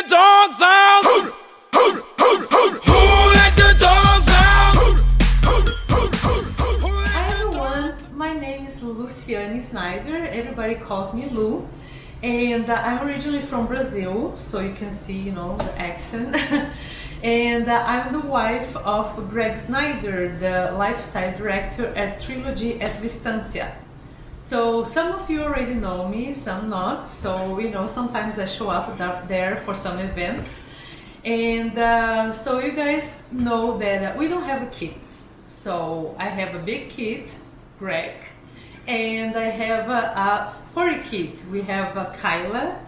dogs out? Who let the dogs out? Hi everyone, my name is Snyder. Everybody calls me Lu, and I'm originally from Brazil, so you can see, you know, the accent. And I'm the wife of Gregg Snyder, the lifestyle director at Trilogy at Vistancia. So some of you already know me, some not. So, you know, sometimes I show up there for some events. And so you guys know that we don't have kids. So I have a big kid, Gregg, and I have a furry kid. We have Kyla.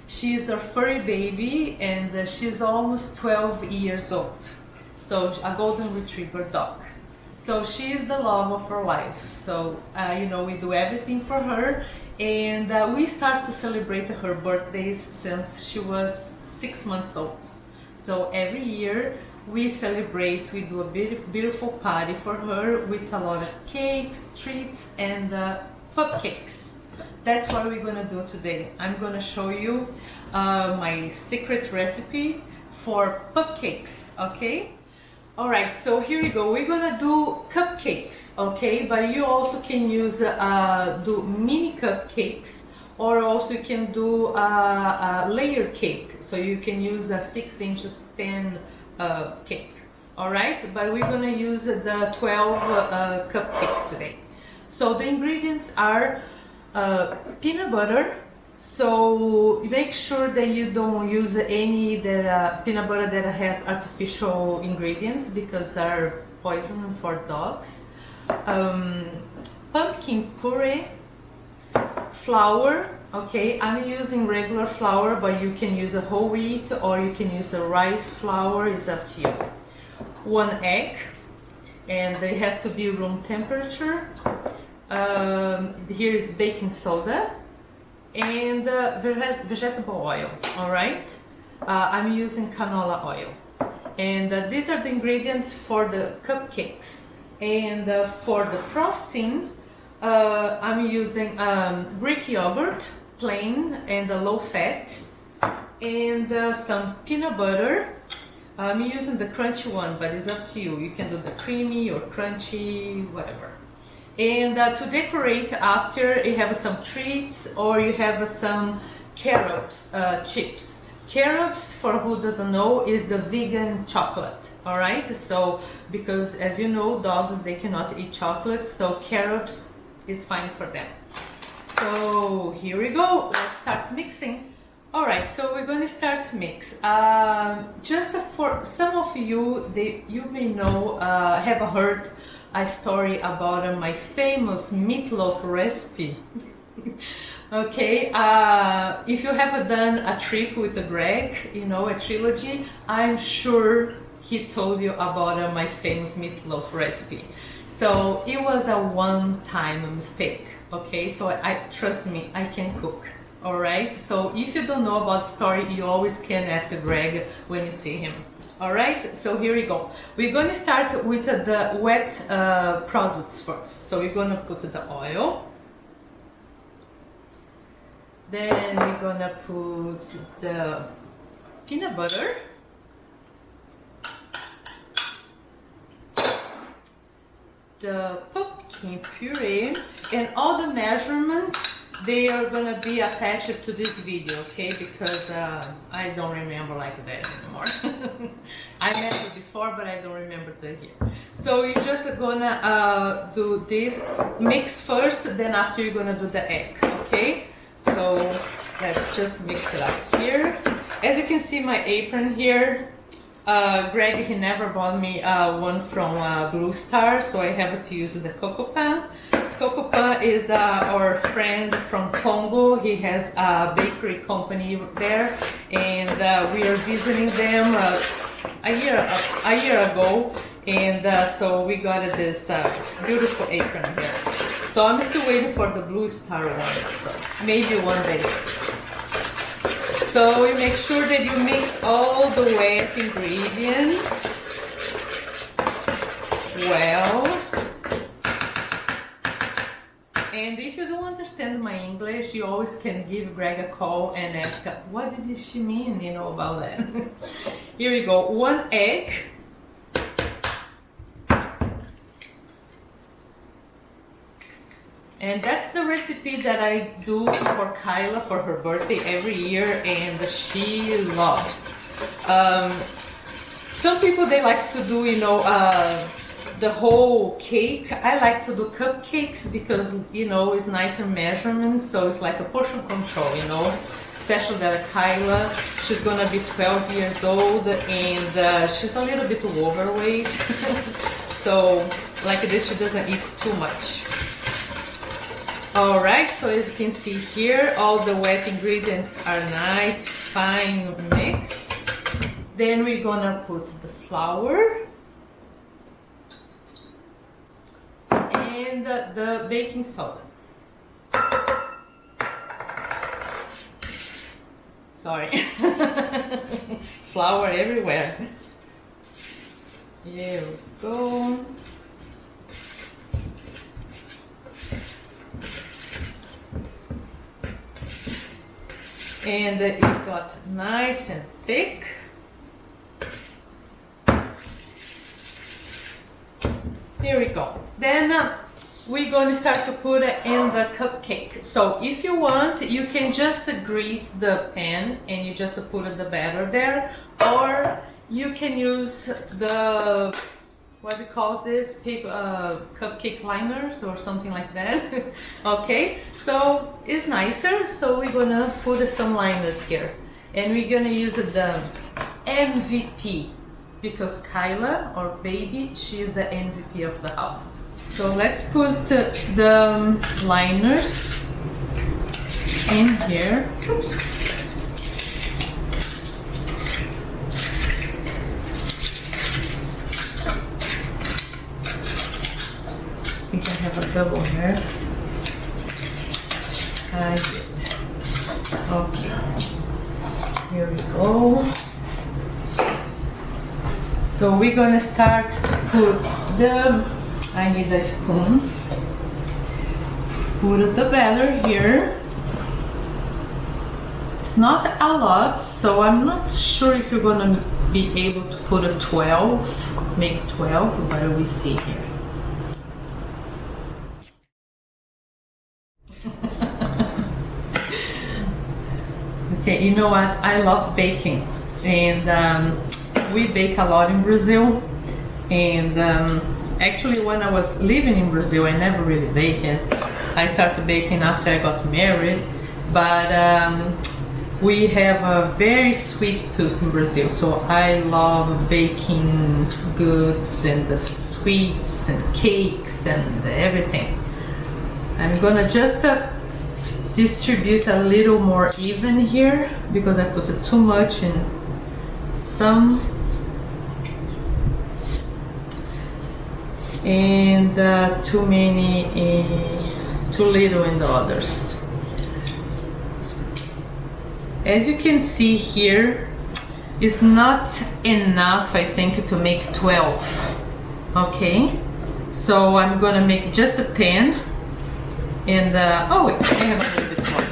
She's a furry baby, and she's almost 12 years old. So a golden retriever dog. So she is the love of her life. So, you know, we do everything for her, and we start to celebrate her birthdays since she was 6 months old. So every year we celebrate, we do a beautiful party for her with a lot of cakes, treats, and Pupcakes. That's what we're gonna do today. I'm gonna show you my secret recipe for Pupcakes, okay? Alright, so here we go. We're gonna do cupcakes, okay? But you also can use, do mini cupcakes, or also you can do a layer cake. So you can use a 6 inches pan cake, alright? But we're gonna use the 12 cupcakes today. So the ingredients are peanut butter. So make sure that you don't use any peanut butter that has artificial ingredients, because are poison for dogs. Pumpkin puree, flour. Okay, I'm using regular flour, but you can use a whole wheat or you can use a rice flour. It's up to you. 1 egg, and it has to be room temperature. Here is baking soda and vegetable oil. All right, I'm using canola oil, and these are the ingredients for the cupcakes. And for the frosting, I'm using Greek yogurt, plain and low fat, and some peanut butter. I'm using the crunchy one, but it's up to you. You can do the creamy or crunchy, whatever. And to decorate after, you have some treats, or you have some carrots chips. Carrots, for who doesn't know, is the vegan chocolate. All right, so because as you know, dogs, they cannot eat chocolate, so carrots is fine for them. So here we go. Let's start mixing. All right, so we're going to start to mix. Just for some of you, you may know, have heard a story about my famous meatloaf recipe. Okay, if you have done a trip with Gregg, you know, a trilogy, I'm sure he told you about my famous meatloaf recipe. So it was a one-time mistake. Okay, so trust me, I can cook. All right, so if you don't know about story, you always can ask Gregg when you see him. All right, so here we go. We're going to start with the wet products first. So we're going to put the oil. Then we're going to put the peanut butter. The pumpkin puree, and all the measurements, they are gonna be attached to this video, okay? Because I don't remember like that anymore. I measured before, but I don't remember that here. So you're just gonna do this, mix first, then after you're gonna do the egg, okay? So let's just mix it up here. As you can see, my apron here, Gregg, he never bought me one from Bluestar, so I have to use the Coco Pan. Coco Pan is our friend from Congo. He has a bakery company there, and we are visiting them a year ago, and so we got this beautiful apron here. So I'm still waiting for the Bluestar one, so maybe one day. So you make sure that you mix all the wet ingredients well. And if you don't understand my English, you always can give Greg a call and ask, what did she mean, you know, about that? Here we go, 1 egg. And that's the recipe that I do for Kyla for her birthday every year, and she loves. Some people, they like to do, you know, the whole cake. I like to do cupcakes because, you know, it's nicer measurements, so it's like a portion control, you know. Especially that Kyla, she's gonna be 12 years old, and she's a little bit overweight. So like this, she doesn't eat too much. Alright, so as you can see here, all the wet ingredients are nice, fine mix. Then we're gonna put the flour and the baking soda. Sorry, flour everywhere. Here we go. And it got nice and thick. Here we go. Then we're going to start to put it in the cupcake. So if you want, you can just grease the pan and you just put the batter there, or you can use the, what we call this, paper, cupcake liners or something like that. Okay, so it's nicer, so we're gonna put some liners here, and we're gonna use the MVP because Kyla, our baby, she is the MVP of the house. So let's put the liners in here. Oops. I think I have a double here. I did. Okay. Here we go. So we're gonna start to put the, I need a spoon. Put the batter here. It's not a lot, so I'm not sure if you're gonna be able to put a 12, make 12, but we see here. Okay, you know what? I love baking, and we bake a lot in Brazil. And actually, when I was living in Brazil, I never really baked. I started baking after I got married, but we have a very sweet tooth in Brazil, so I love baking goods and the sweets and cakes and everything. I'm gonna just distribute a little more even here because I put too much in some and too little in the others. As you can see here, it's not enough, I think, to make 12. Okay, so I'm gonna make just a 10. And oh wait, I have a little bit more.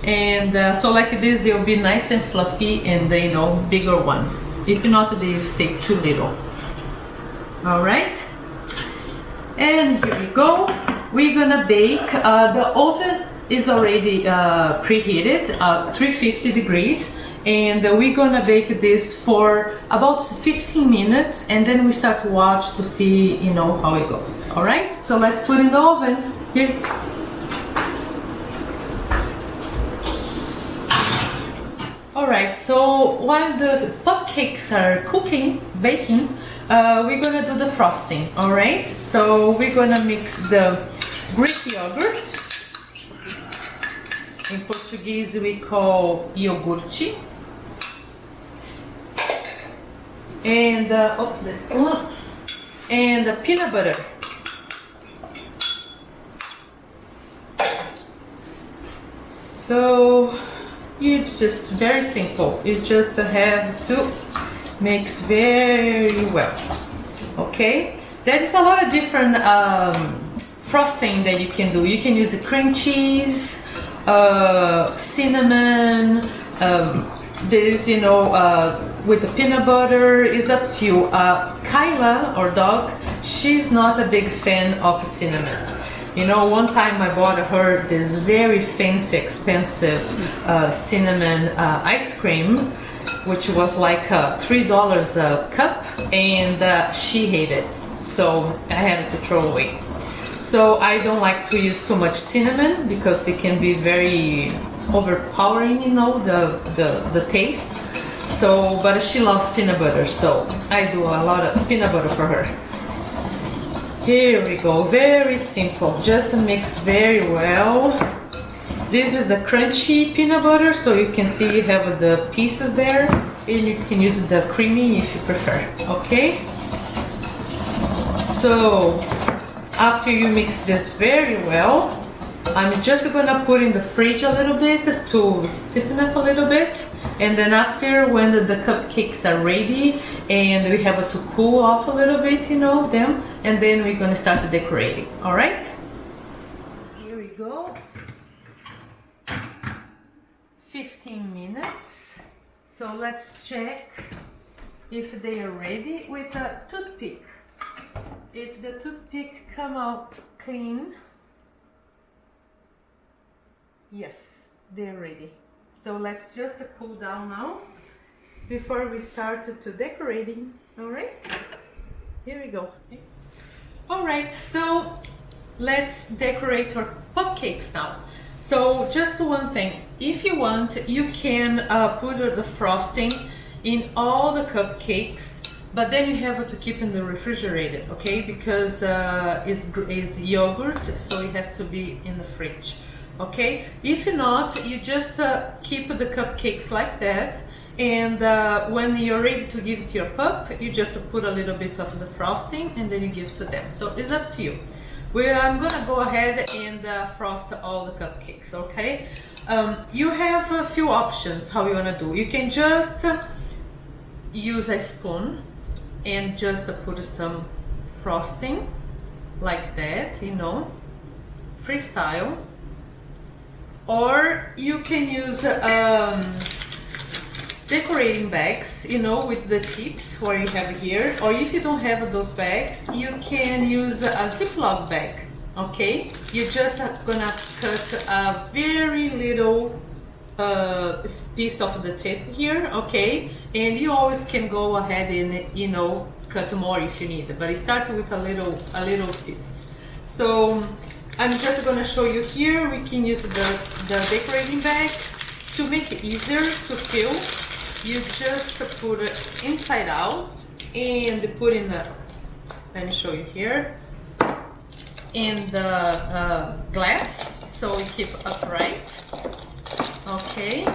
And so like this, they'll be nice and fluffy, and you know, bigger ones. If not, they stay too little. All right, and here we go. We're gonna bake. The oven is already preheated, 350 degrees. And we're gonna bake this for about 15 minutes, and then we start to watch to see, you know, how it goes. All right, so let's put in the oven here. All right, so while the pupcakes are baking, we're gonna do the frosting. All right, so we're gonna mix the Greek yogurt. In Portuguese, we call iogurte. And this one, and the peanut butter. So it's just very simple. You just have to mix very well. Okay, there is a lot of different frosting that you can do. You can use cream cheese, cinnamon, this, you know, with the peanut butter. Is up to you. Kyla, our dog, she's not a big fan of cinnamon. You know, one time I bought her this very fancy, expensive cinnamon ice cream, which was like $3 a cup, and she hated it, so I had to throw away. So I don't like to use too much cinnamon because it can be very overpowering, you know, the taste. So, but she loves peanut butter, so I do a lot of peanut butter for her. Here we go, very simple, just mix very well. This is the crunchy peanut butter, so you can see you have the pieces there, and you can use the creamy if you prefer, okay? So, after you mix this very well, I'm just gonna put in the fridge a little bit to stiffen up a little bit, and then after, when the cupcakes are ready and we have to cool off a little bit, you know, them, and then we're gonna start decorating. All right, here we go. 15 minutes. So let's check if they are ready with a toothpick. If the toothpick come out clean, yes, they're ready. So let's just cool down now before we start to decorating. All right, here we go. All right, so let's decorate our cupcakes now. So just one thing, if you want, you can put the frosting in all the cupcakes, but then you have to keep in the refrigerator, okay? Because it's yogurt, so it has to be in the fridge. Okay, if not, you just keep the cupcakes like that, and when you're ready to give it to your pup, you just put a little bit of the frosting and then you give to them. So it's up to you. I'm gonna go ahead and frost all the cupcakes, okay? You have a few options how you wanna do. You can just use a spoon and just put some frosting like that, you know, freestyle. Or you can use decorating bags, you know, with the tips where you have here. Or if you don't have those bags, you can use a Ziploc bag, okay? You're just gonna cut a very little piece of the tip here, okay? And you always can go ahead and, you know, cut more if you need, but start with a little piece. So I'm just gonna show you here. We can use the decorating bag to make it easier to fill. You just put it inside out and put in the, let me show you here, in the glass, so we keep upright. Okay,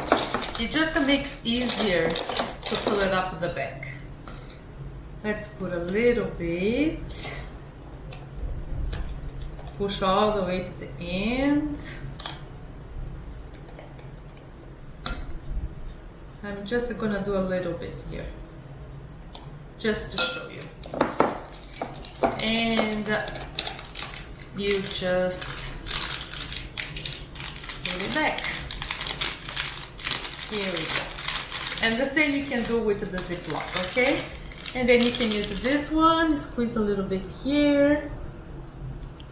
it just makes easier to fill it up the back. Let's put a little bit. Push all the way to the end. I'm just gonna do a little bit here, just to show you. And you just put it back. Here we go. And the same you can do with the Ziploc, okay? And then you can use this one, squeeze a little bit here.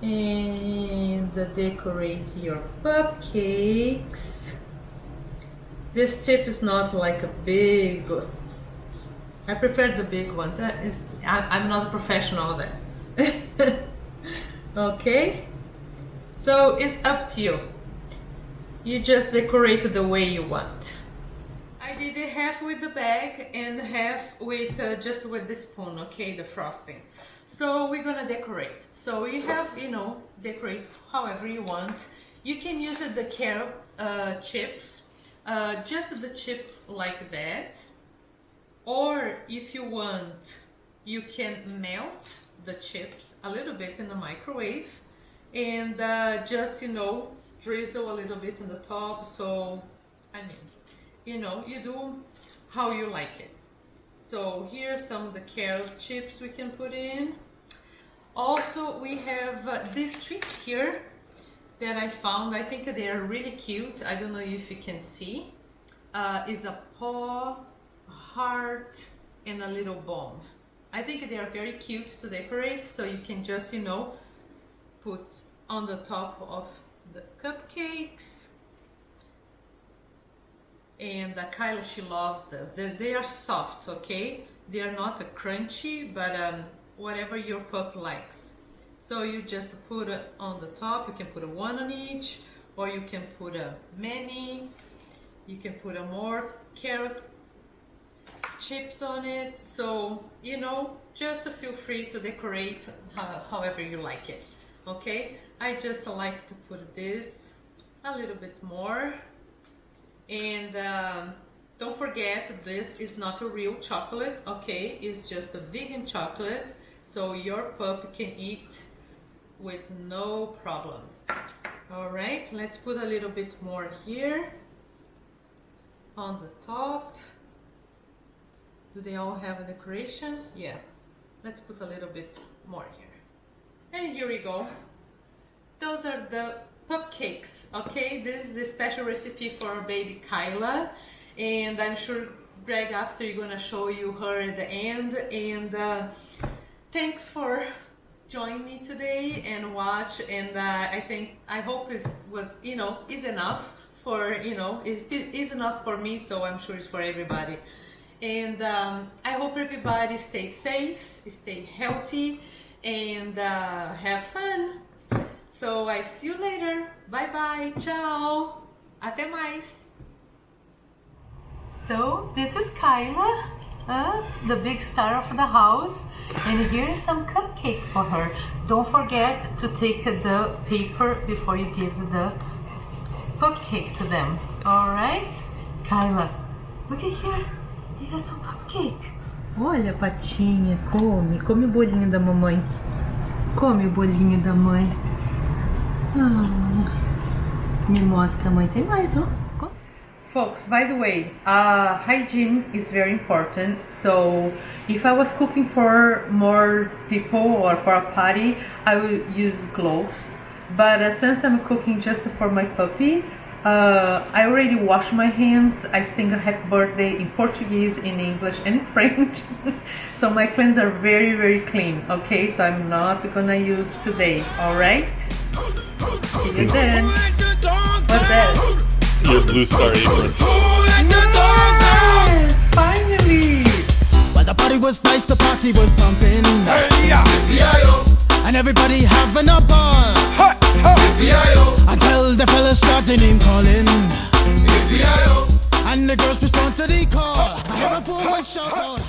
And decorate your cupcakes. This tip is not like a big one. I prefer the big ones. I'm not a professional at that. Okay? So it's up to you. You just decorate the way you want. I did it half with the bag and half with just with the spoon, okay, the frosting. So we're gonna decorate. So you have, you know, decorate however you want. You can use the carrot chips, just the chips like that. Or if you want, you can melt the chips a little bit in the microwave and just, you know, drizzle a little bit on the top. So, I mean, you know, you do how you like it. So here's some of the carrot chips we can put in. Also, we have these treats here that I found. I think they are really cute. I don't know if you can see. Is a paw, a heart, and a little bomb. I think they are very cute to decorate, so you can just, you know, put on the top of the cupcakes. And Kyla, she loves this. They are soft, okay? They are not crunchy, but whatever your pup likes. So you just put it on the top. You can put a one on each, or you can put a many. You can put a more carrot chips on it. So, you know, just feel free to decorate however you like it, okay? I just like to put this a little bit more. And don't forget, this is not a real chocolate, okay? It's just a vegan chocolate, so your pup can eat with no problem. All right, let's put a little bit more here on the top. Do they all have a decoration? Yeah, let's put a little bit more here. And here we go. Those are the Pupcakes, okay? This is a special recipe for our baby Kyla, and I'm sure Gregg after you're gonna show you her at the end. And thanks for joining me today and watch. And I hope it was, you know, is enough for, you know, is enough for me, so I'm sure it's for everybody. And I hope everybody stays safe, stay healthy, and have fun. So I see you later. Bye bye. Ciao. Até mais. So this is Kyla, the big star of the house, and here is some cupcake for her. Don't forget to take the paper before you give the cupcake to them. All right, Kyla. Look at here. You got some cupcake. Olha, patinha, come o bolinho da mamãe. Come o bolinho da mãe. Me mostra, mãe, tem mais, ó. Folks, by the way, hygiene is very important. So if I was cooking for more people or for a party, I would use gloves. But since I'm cooking just for my puppy, I already wash my hands. I sing a happy birthday in Portuguese, in English, and French. So my cleans are very, very clean. Okay, so I'm not gonna use today. All right. See you then. What's that? Your Bluestar apron. Yes, finally! Well, the party was nice, the party was pumping. Hey, yeah. And everybody having a ball. Hey, hey. Until the fellas started name calling. Hey, And the girls respond to the call. I have a poor one shout out.